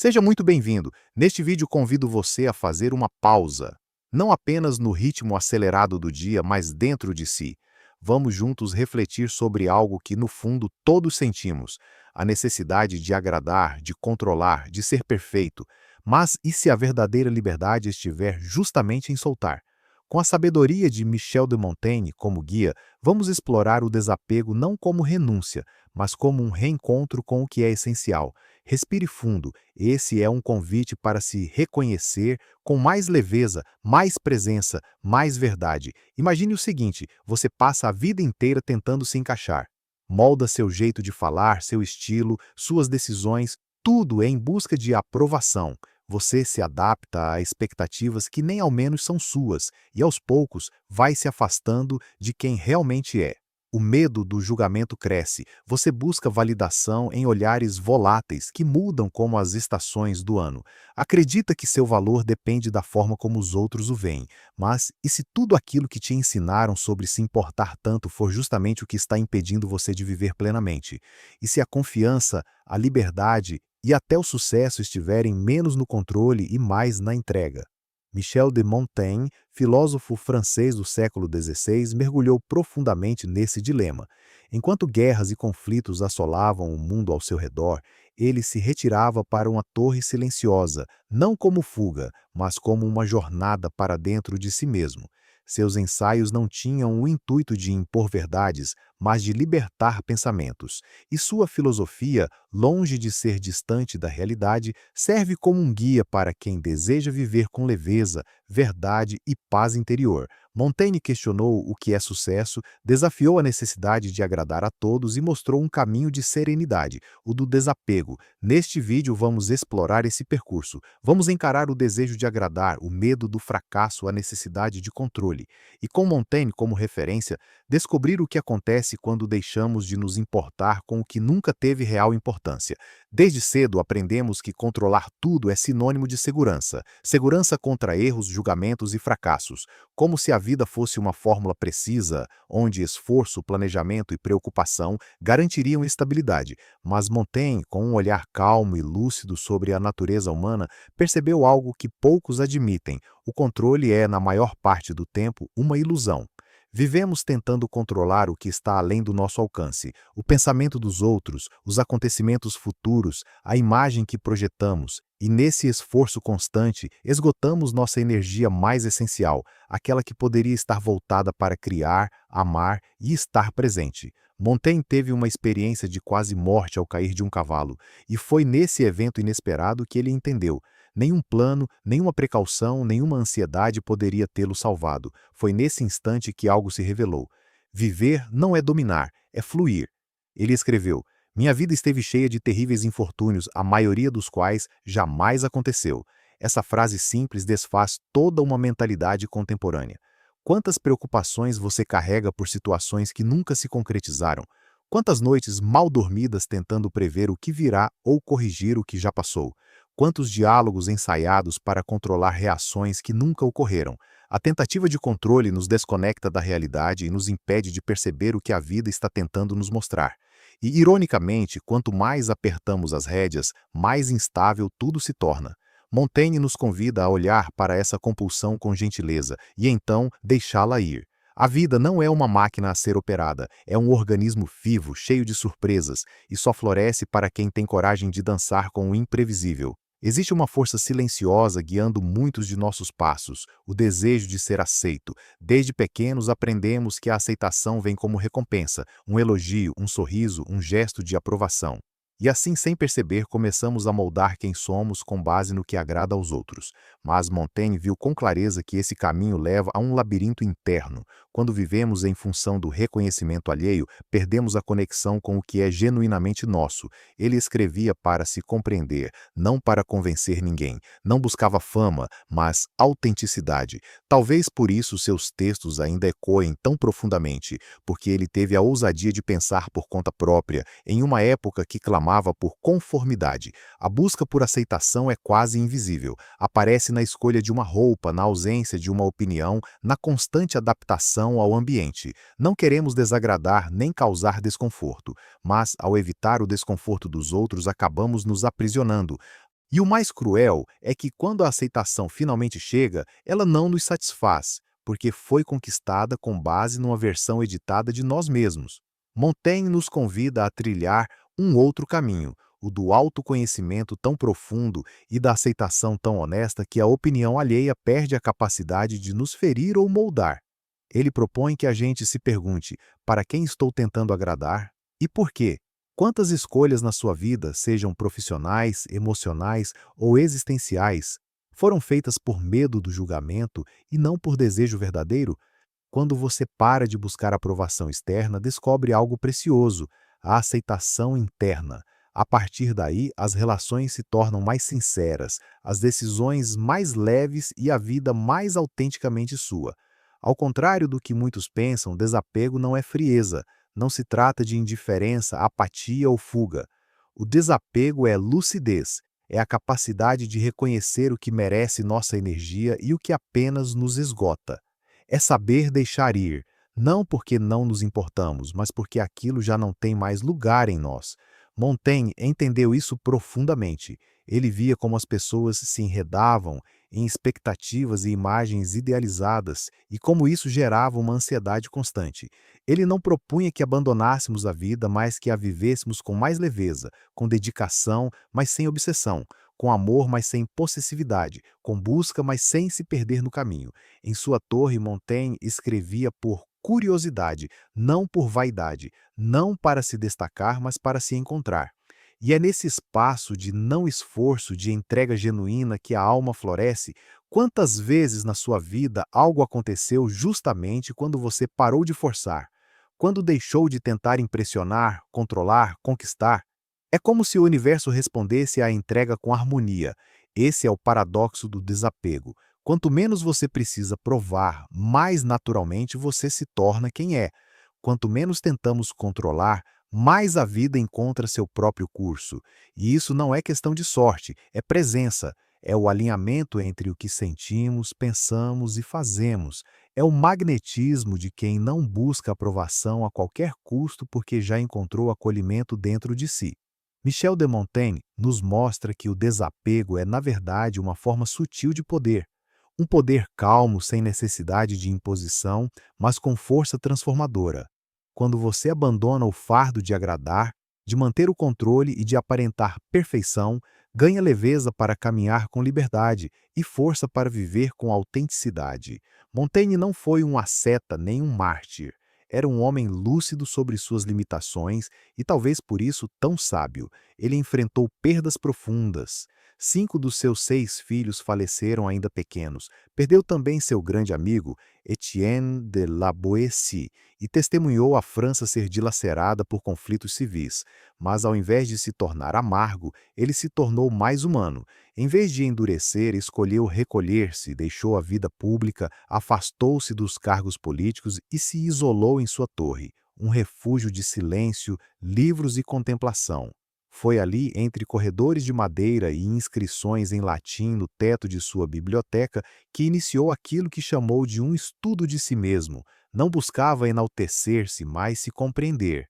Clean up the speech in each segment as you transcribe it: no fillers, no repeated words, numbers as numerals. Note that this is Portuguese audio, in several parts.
Seja muito bem-vindo. Neste vídeo convido você a fazer uma pausa, não apenas no ritmo acelerado do dia, mas dentro de si. Vamos juntos refletir sobre algo que, no fundo, todos sentimos: a necessidade de agradar, de controlar, de ser perfeito. Mas e se a verdadeira liberdade estiver justamente em soltar? Com a sabedoria de Michel de Montaigne como guia, vamos explorar o desapego não como renúncia, mas como um reencontro com o que é essencial. Respire fundo. Esse é um convite para se reconhecer com mais leveza, mais presença, mais verdade. Imagine o seguinte: você passa a vida inteira tentando se encaixar. Molda seu jeito de falar, seu estilo, suas decisões, tudo em busca de aprovação. Você se adapta a expectativas que nem ao menos são suas e, aos poucos, vai se afastando de quem realmente é. O medo do julgamento cresce. Você busca validação em olhares voláteis que mudam como as estações do ano. Acredita que seu valor depende da forma como os outros o veem. Mas e se tudo aquilo que te ensinaram sobre se importar tanto for justamente o que está impedindo você de viver plenamente? E se a confiança, a liberdade e até o sucesso estiverem menos no controle e mais na entrega? Michel de Montaigne, filósofo francês do século XVI, mergulhou profundamente nesse dilema. Enquanto guerras e conflitos assolavam o mundo ao seu redor, ele se retirava para uma torre silenciosa, não como fuga, mas como uma jornada para dentro de si mesmo. Seus ensaios não tinham o intuito de impor verdades, mas de libertar pensamentos. E sua filosofia, longe de ser distante da realidade, serve como um guia para quem deseja viver com leveza, verdade e paz interior. Montaigne questionou o que é sucesso, desafiou a necessidade de agradar a todos e mostrou um caminho de serenidade, o do desapego. Neste vídeo vamos explorar esse percurso. Vamos encarar o desejo de agradar, o medo do fracasso, a necessidade de controle. E com Montaigne como referência, descobrir o que acontece quando deixamos de nos importar com o que nunca teve real importância. Desde cedo aprendemos que controlar tudo é sinônimo de segurança. Segurança contra erros, julgamentos e fracassos. Como se a vida fosse uma fórmula precisa, onde esforço, planejamento e preocupação garantiriam estabilidade. Mas Montaigne, com um olhar calmo e lúcido sobre a natureza humana, percebeu algo que poucos admitem: o controle é, na maior parte do tempo, uma ilusão. Vivemos tentando controlar o que está além do nosso alcance: o pensamento dos outros, os acontecimentos futuros, a imagem que projetamos, e nesse esforço constante, esgotamos nossa energia mais essencial, aquela que poderia estar voltada para criar, amar e estar presente. Montaigne teve uma experiência de quase morte ao cair de um cavalo, e foi nesse evento inesperado que ele entendeu: nenhum plano, nenhuma precaução, nenhuma ansiedade poderia tê-lo salvado. Foi nesse instante que algo se revelou. Viver não é dominar, é fluir. Ele escreveu: minha vida esteve cheia de terríveis infortúnios, a maioria dos quais jamais aconteceu. Essa frase simples desfaz toda uma mentalidade contemporânea. Quantas preocupações você carrega por situações que nunca se concretizaram? Quantas noites mal dormidas tentando prever o que virá ou corrigir o que já passou? Quantos diálogos ensaiados para controlar reações que nunca ocorreram? A tentativa de controle nos desconecta da realidade e nos impede de perceber o que a vida está tentando nos mostrar. E, ironicamente, quanto mais apertamos as rédeas, mais instável tudo se torna. Montaigne nos convida a olhar para essa compulsão com gentileza e então deixá-la ir. A vida não é uma máquina a ser operada, é um organismo vivo, cheio de surpresas, e só floresce para quem tem coragem de dançar com o imprevisível. Existe uma força silenciosa guiando muitos de nossos passos: o desejo de ser aceito. Desde pequenos aprendemos que a aceitação vem como recompensa, um elogio, um sorriso, um gesto de aprovação. E assim, sem perceber, começamos a moldar quem somos com base no que agrada aos outros. Mas Montaigne viu com clareza que esse caminho leva a um labirinto interno. Quando vivemos em função do reconhecimento alheio, perdemos a conexão com o que é genuinamente nosso. Ele escrevia para se compreender, não para convencer ninguém. Não buscava fama, mas autenticidade. Talvez por isso seus textos ainda ecoem tão profundamente, porque ele teve a ousadia de pensar por conta própria, em uma época que clamava por conformidade. A busca por aceitação é quase invisível. Aparece na escolha de uma roupa, na ausência de uma opinião, na constante adaptação ao ambiente. Não queremos desagradar nem causar desconforto, mas, ao evitar o desconforto dos outros, acabamos nos aprisionando. E o mais cruel é que quando a aceitação finalmente chega, ela não nos satisfaz, porque foi conquistada com base numa versão editada de nós mesmos. Montaigne nos convida a trilhar um outro caminho, o do autoconhecimento tão profundo e da aceitação tão honesta que a opinião alheia perde a capacidade de nos ferir ou moldar. Ele propõe que a gente se pergunte: para quem estou tentando agradar? E por quê? Quantas escolhas na sua vida, sejam profissionais, emocionais ou existenciais, foram feitas por medo do julgamento e não por desejo verdadeiro? Quando você para de buscar aprovação externa, descobre algo precioso: a aceitação interna. A partir daí, as relações se tornam mais sinceras, as decisões mais leves e a vida mais autenticamente sua. Ao contrário do que muitos pensam, desapego não é frieza, não se trata de indiferença, apatia ou fuga. O desapego é lucidez, é a capacidade de reconhecer o que merece nossa energia e o que apenas nos esgota. É saber deixar ir, não porque não nos importamos, mas porque aquilo já não tem mais lugar em nós. Montaigne entendeu isso profundamente. Ele via como as pessoas se enredavam em expectativas e imagens idealizadas e como isso gerava uma ansiedade constante. Ele não propunha que abandonássemos a vida, mas que a vivêssemos com mais leveza, com dedicação, mas sem obsessão, com amor, mas sem possessividade, com busca, mas sem se perder no caminho. Em sua torre, Montaigne escrevia por curiosidade, não por vaidade, não para se destacar, mas para se encontrar. E é nesse espaço de não esforço, de entrega genuína que a alma floresce. Quantas vezes na sua vida algo aconteceu justamente quando você parou de forçar, quando deixou de tentar impressionar, controlar, conquistar? É como se o universo respondesse à entrega com harmonia. Esse é o paradoxo do desapego. Quanto menos você precisa provar, mais naturalmente você se torna quem é. Quanto menos tentamos controlar, mais a vida encontra seu próprio curso. E isso não é questão de sorte, é presença. É o alinhamento entre o que sentimos, pensamos e fazemos. É o magnetismo de quem não busca aprovação a qualquer custo porque já encontrou acolhimento dentro de si. Michel de Montaigne nos mostra que o desapego é, na verdade, uma forma sutil de poder. Um poder calmo, sem necessidade de imposição, mas com força transformadora. Quando você abandona o fardo de agradar, de manter o controle e de aparentar perfeição, ganha leveza para caminhar com liberdade e força para viver com autenticidade. Montaigne não foi um asceta nem um mártir. Era um homem lúcido sobre suas limitações e talvez por isso tão sábio. Ele enfrentou perdas profundas. 5 dos seus 6 filhos faleceram ainda pequenos. Perdeu também seu grande amigo, Etienne de la Boétie, e testemunhou a França ser dilacerada por conflitos civis. Mas ao invés de se tornar amargo, ele se tornou mais humano. Em vez de endurecer, escolheu recolher-se, deixou a vida pública, afastou-se dos cargos políticos e se isolou em sua torre, um refúgio de silêncio, livros e contemplação. Foi ali, entre corredores de madeira e inscrições em latim no teto de sua biblioteca, que iniciou aquilo que chamou de um estudo de si mesmo. Não buscava enaltecer-se, mas se compreender.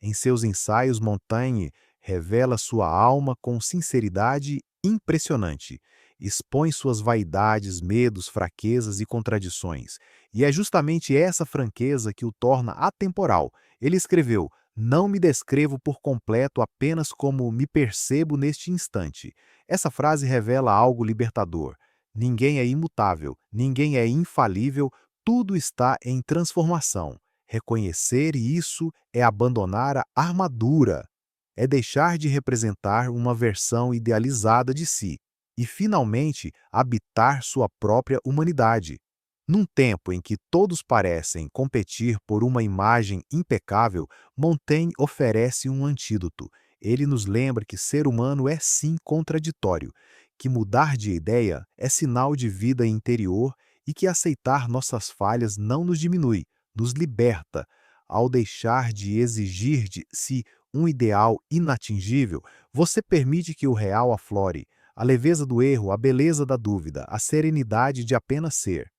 Em seus ensaios, Montaigne revela sua alma com sinceridade impressionante. Expõe suas vaidades, medos, fraquezas e contradições. E é justamente essa franqueza que o torna atemporal. Ele escreveu: não me descrevo por completo apenas como me percebo neste instante. Essa frase revela algo libertador. Ninguém é imutável, ninguém é infalível, tudo está em transformação. Reconhecer isso é abandonar a armadura, é deixar de representar uma versão idealizada de si e, finalmente, habitar sua própria humanidade. Num tempo em que todos parecem competir por uma imagem impecável, Montaigne oferece um antídoto. Ele nos lembra que ser humano é sim contraditório, que mudar de ideia é sinal de vida interior e que aceitar nossas falhas não nos diminui, nos liberta. Ao deixar de exigir de si um ideal inatingível, você permite que o real aflore, a leveza do erro, a beleza da dúvida, a serenidade de apenas ser.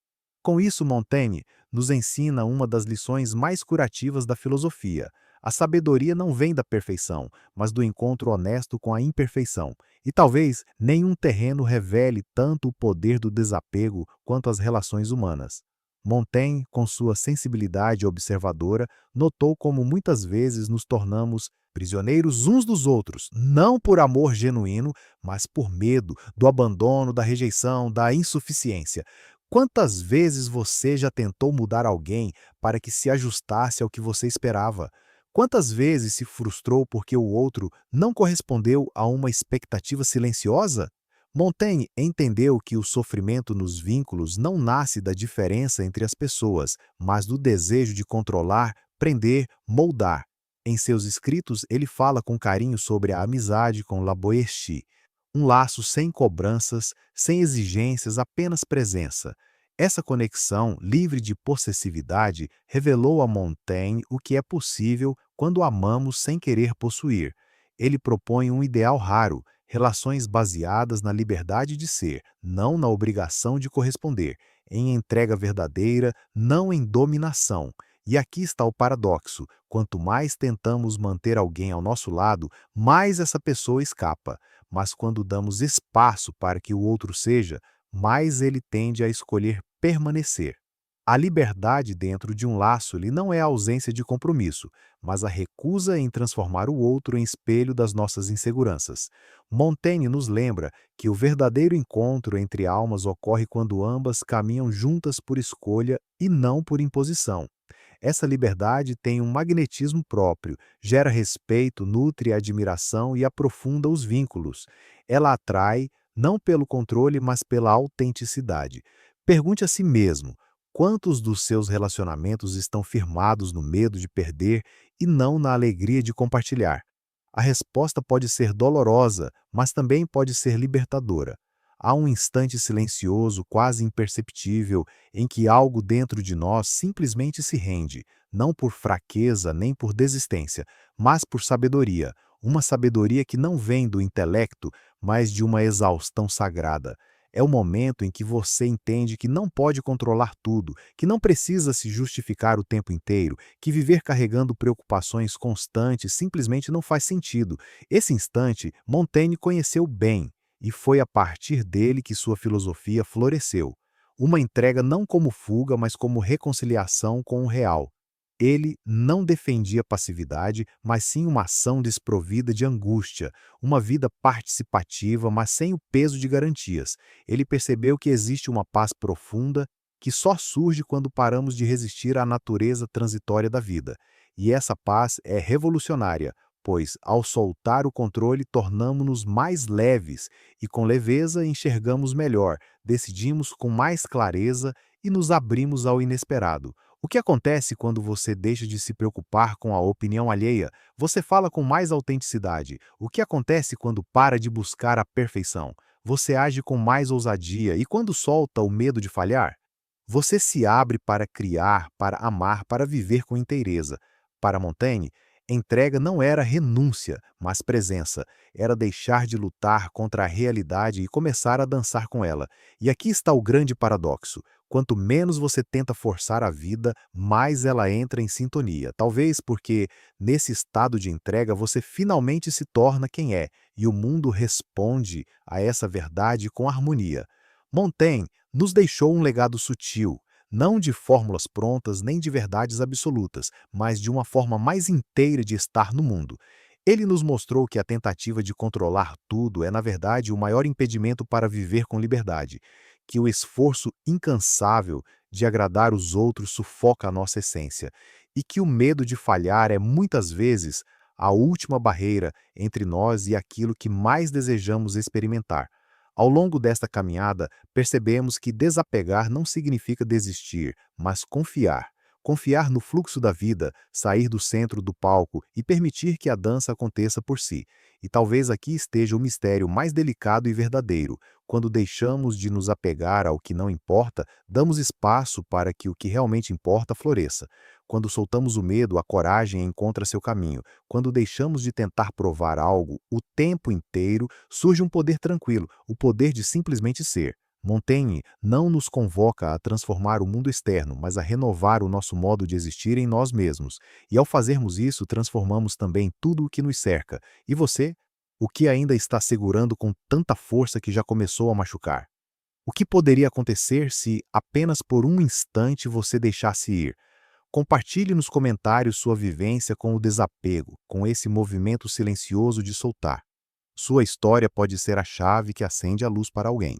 Com isso, Montaigne nos ensina uma das lições mais curativas da filosofia. A sabedoria não vem da perfeição, mas do encontro honesto com a imperfeição. E talvez nenhum terreno revele tanto o poder do desapego quanto as relações humanas. Montaigne, com sua sensibilidade observadora, notou como muitas vezes nos tornamos prisioneiros uns dos outros, não por amor genuíno, mas por medo do abandono, da rejeição, da insuficiência. Quantas vezes você já tentou mudar alguém para que se ajustasse ao que você esperava? Quantas vezes se frustrou porque o outro não correspondeu a uma expectativa silenciosa? Montaigne entendeu que o sofrimento nos vínculos não nasce da diferença entre as pessoas, mas do desejo de controlar, prender, moldar. Em seus escritos, ele fala com carinho sobre a amizade com La Boétie, um laço sem cobranças, sem exigências, apenas presença. Essa conexão, livre de possessividade, revelou a Montaigne o que é possível quando amamos sem querer possuir. Ele propõe um ideal raro, relações baseadas na liberdade de ser, não na obrigação de corresponder, em entrega verdadeira, não em dominação. E aqui está o paradoxo: quanto mais tentamos manter alguém ao nosso lado, mais essa pessoa escapa. Mas quando damos espaço para que o outro seja, mais ele tende a escolher permanecer. A liberdade dentro de um laço-lhe não é a ausência de compromisso, mas a recusa em transformar o outro em espelho das nossas inseguranças. Montaigne nos lembra que o verdadeiro encontro entre almas ocorre quando ambas caminham juntas por escolha e não por imposição. Essa liberdade tem um magnetismo próprio, gera respeito, nutre a admiração e aprofunda os vínculos. Ela atrai, não pelo controle, mas pela autenticidade. Pergunte a si mesmo: quantos dos seus relacionamentos estão firmados no medo de perder e não na alegria de compartilhar? A resposta pode ser dolorosa, mas também pode ser libertadora. Há um instante silencioso, quase imperceptível, em que algo dentro de nós simplesmente se rende, não por fraqueza nem por desistência, mas por sabedoria, uma sabedoria que não vem do intelecto, mas de uma exaustão sagrada. É o momento em que você entende que não pode controlar tudo, que não precisa se justificar o tempo inteiro, que viver carregando preocupações constantes simplesmente não faz sentido. Esse instante, Montaigne conheceu bem, e foi a partir dele que sua filosofia floresceu. Uma entrega não como fuga, mas como reconciliação com o real. Ele não defendia passividade, mas sim uma ação desprovida de angústia, uma vida participativa, mas sem o peso de garantias. Ele percebeu que existe uma paz profunda que só surge quando paramos de resistir à natureza transitória da vida. E essa paz é revolucionária, pois, ao soltar o controle, tornamo-nos mais leves e, com leveza, enxergamos melhor, decidimos com mais clareza e nos abrimos ao inesperado. O que acontece quando você deixa de se preocupar com a opinião alheia? Você fala com mais autenticidade. O que acontece quando para de buscar a perfeição? Você age com mais ousadia e quando solta o medo de falhar? Você se abre para criar, para amar, para viver com inteireza. Para Montaigne, entrega não era renúncia, mas presença. Era deixar de lutar contra a realidade e começar a dançar com ela. E aqui está o grande paradoxo. Quanto menos você tenta forçar a vida, mais ela entra em sintonia. Talvez porque, nesse estado de entrega, você finalmente se torna quem é, e o mundo responde a essa verdade com harmonia. Montaigne nos deixou um legado sutil, não de fórmulas prontas nem de verdades absolutas, mas de uma forma mais inteira de estar no mundo. Ele nos mostrou que a tentativa de controlar tudo é, na verdade, o maior impedimento para viver com liberdade, que o esforço incansável de agradar os outros sufoca a nossa essência, e que o medo de falhar é, muitas vezes, a última barreira entre nós e aquilo que mais desejamos experimentar. Ao longo desta caminhada, percebemos que desapegar não significa desistir, mas confiar. Confiar no fluxo da vida, sair do centro do palco e permitir que a dança aconteça por si. E talvez aqui esteja o mistério mais delicado e verdadeiro. Quando deixamos de nos apegar ao que não importa, damos espaço para que o que realmente importa floresça. Quando soltamos o medo, a coragem encontra seu caminho. Quando deixamos de tentar provar algo o tempo inteiro, surge um poder tranquilo, o poder de simplesmente ser. Montaigne não nos convoca a transformar o mundo externo, mas a renovar o nosso modo de existir em nós mesmos. E ao fazermos isso, transformamos também tudo o que nos cerca. E você? O que ainda está segurando com tanta força que já começou a machucar? O que poderia acontecer se, apenas por um instante, você deixasse ir? Compartilhe nos comentários sua vivência com o desapego, com esse movimento silencioso de soltar. Sua história pode ser a chave que acende a luz para alguém.